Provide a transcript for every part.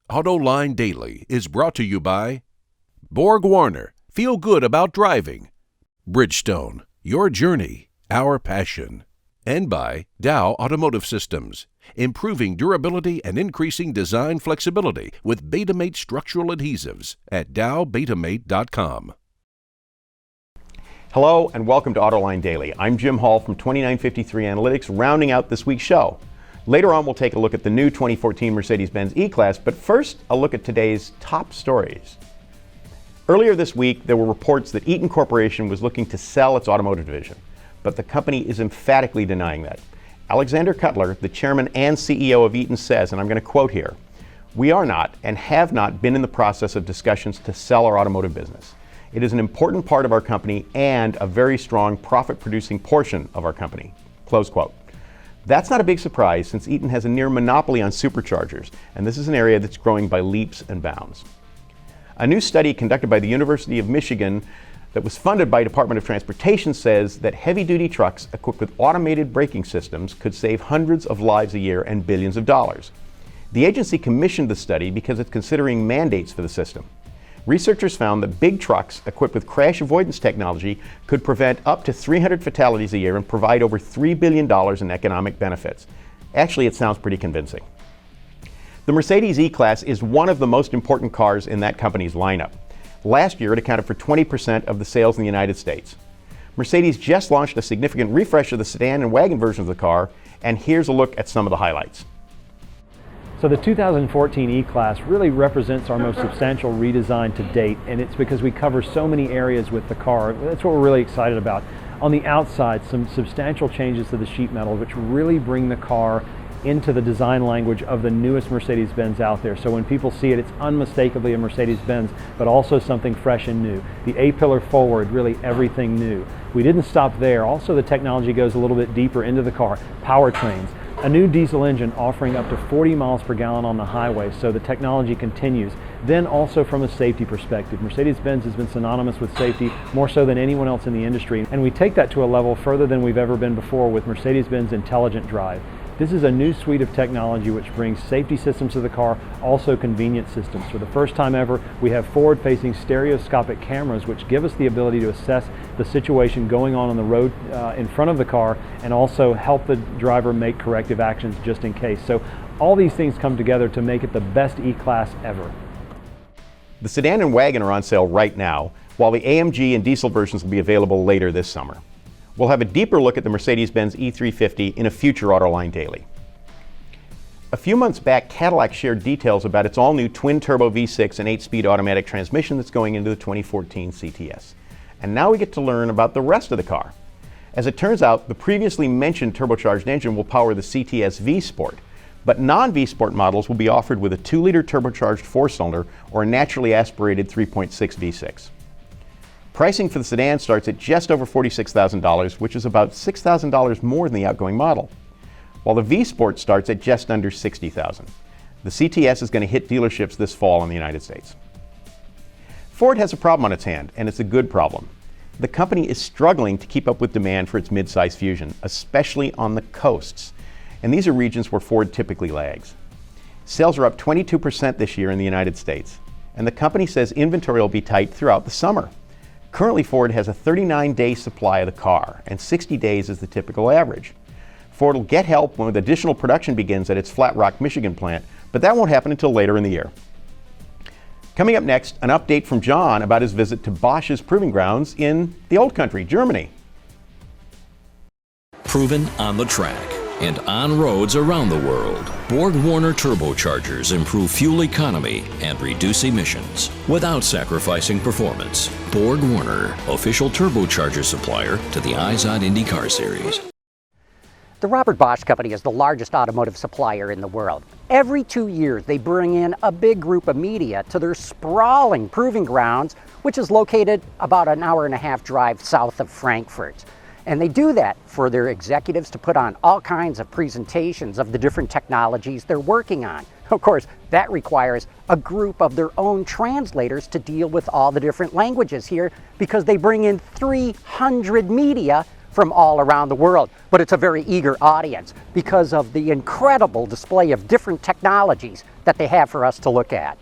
AutoLine Daily is brought to you by Borg Warner, feel good about driving. Bridgestone, your journey, our passion. And by Dow Automotive Systems, improving durability and increasing design flexibility with Betamate structural adhesives at dowbetamate.com. Hello and welcome to AutoLine Daily. I'm Jim Hall from 2953 Analytics, rounding out this week's show. Later on, we'll take a look at the new 2014 Mercedes-Benz E-Class, but first, a look at today's top stories. Earlier this week, there were reports that Eaton Corporation was looking to sell its automotive division, but the company is emphatically denying that. Alexander Cutler, the chairman and CEO of Eaton, says, and I'm going to quote here, "We are not and have not been in the process of discussions to sell our automotive business. It is an important part of our company and a very strong profit-producing portion of our company." Close quote. That's not a big surprise since Eaton has a near monopoly on superchargers, and this is an area that's growing by leaps and bounds. A new study conducted by the University of Michigan that was funded by Department of Transportation says that heavy-duty trucks equipped with automated braking systems could save hundreds of lives a year and billions of dollars. The agency commissioned the study because it's considering mandates for the system. Researchers found that big trucks equipped with crash avoidance technology could prevent up to 300 fatalities a year and provide over $3 billion in economic benefits. Actually, it sounds pretty convincing. The Mercedes E-Class is one of the most important cars in that company's lineup. Last year, it accounted for 20% of the sales in the United States. Mercedes just launched a significant refresh of the sedan and wagon version of the car, and here's a look at some of the highlights. So the 2014 E-Class really represents our most substantial redesign to date, and it's because we cover so many areas with the car. That's what we're really excited about. On the outside, some substantial changes to the sheet metal, which really bring the car into the design language of the newest Mercedes-Benz out there. So when people see it, it's unmistakably a Mercedes-Benz, but also something fresh and new. The A-pillar forward, really everything new. We didn't stop there. Also, the technology goes a little bit deeper into the car. Powertrains. A new diesel engine offering up to 40 miles per gallon on the highway, so the technology continues. Then also from a safety perspective, Mercedes-Benz has been synonymous with safety more so than anyone else in the industry, and we take that to a level further than we've ever been before with Mercedes-Benz Intelligent Drive. This is a new suite of technology which brings safety systems to the car, also convenience systems. For the first time ever, we have forward-facing stereoscopic cameras which give us the ability to assess the situation going on the road in front of the car and also help the driver make corrective actions just in case. So all these things come together to make it the best E-Class ever. The sedan and wagon are on sale right now, while the AMG and diesel versions will be available later this summer. We'll have a deeper look at the Mercedes-Benz E350 in a future AutoLine Daily. A few months back, Cadillac shared details about its all-new twin-turbo V6 and 8-speed automatic transmission that's going into the 2014 CTS. And now we get to learn about the rest of the car. As it turns out, the previously mentioned turbocharged engine will power the CTS V-Sport, but non-V-Sport models will be offered with a 2-liter turbocharged 4-cylinder or a naturally aspirated 3.6 V6. Pricing for the sedan starts at just over $46,000, which is about $6,000 more than the outgoing model, while the V-Sport starts at just under $60,000. The CTS is going to hit dealerships this fall in the United States. Ford has a problem on its hand, and it's a good problem. The company is struggling to keep up with demand for its midsize Fusion, especially on the coasts, and these are regions where Ford typically lags. Sales are up 22% this year in the United States, and the company says inventory will be tight throughout the summer. Currently, Ford has a 39-day supply of the car, and 60 days is the typical average. Ford will get help when additional production begins at its Flat Rock, Michigan plant, but that won't happen until later in the year. Coming up next, an update from John about his visit to Bosch's proving grounds in the Old Country, Germany. Proven on the track and on roads around the world, Borg Warner turbochargers improve fuel economy and reduce emissions without sacrificing performance. Borg Warner, official turbocharger supplier to the Izod IndyCar Series. The Robert Bosch Company is the largest automotive supplier in the world. Every 2 years, they bring in a big group of media to their sprawling proving grounds, which is located about an hour-and-a-half drive south of Frankfurt. And they do that for their executives to put on all kinds of presentations of the different technologies they're working on. Of course, that requires a group of their own translators to deal with all the different languages here because they bring in 300 media from all around the world, but it's a very eager audience because of the incredible display of different technologies that they have for us to look at.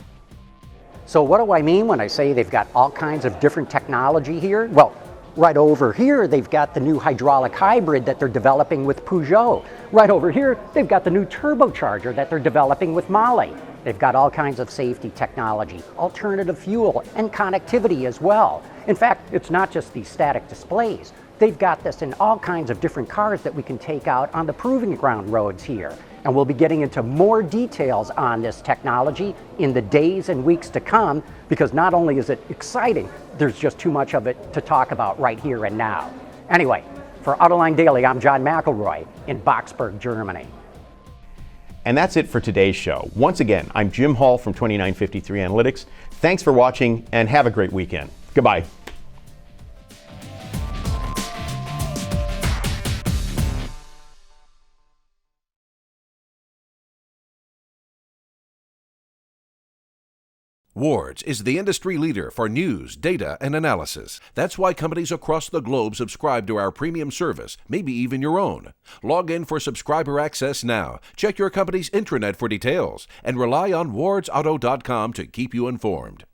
So what do I mean when I say they've got all kinds of different technology here? Well, right over here, they've got the new hydraulic hybrid that they're developing with Peugeot. Right over here, they've got the new turbocharger that they're developing with Mahle. They've got all kinds of safety technology, alternative fuel, and connectivity as well. In fact, it's not just these static displays. They've got this in all kinds of different cars that we can take out on the proving ground roads here. And we'll be getting into more details on this technology in the days and weeks to come, because not only is it exciting, there's just too much of it to talk about right here and now. Anyway, for Autoline Daily, I'm John McElroy in Boxburg, Germany. And that's it for today's show. Once again, I'm Jim Hall from 2953 Analytics. Thanks for watching and have a great weekend. Goodbye. Ward's is the industry leader for news, data, and analysis. That's why companies across the globe subscribe to our premium service, maybe even your own. Log in for subscriber access now. Check your company's intranet for details and rely on wardsauto.com to keep you informed.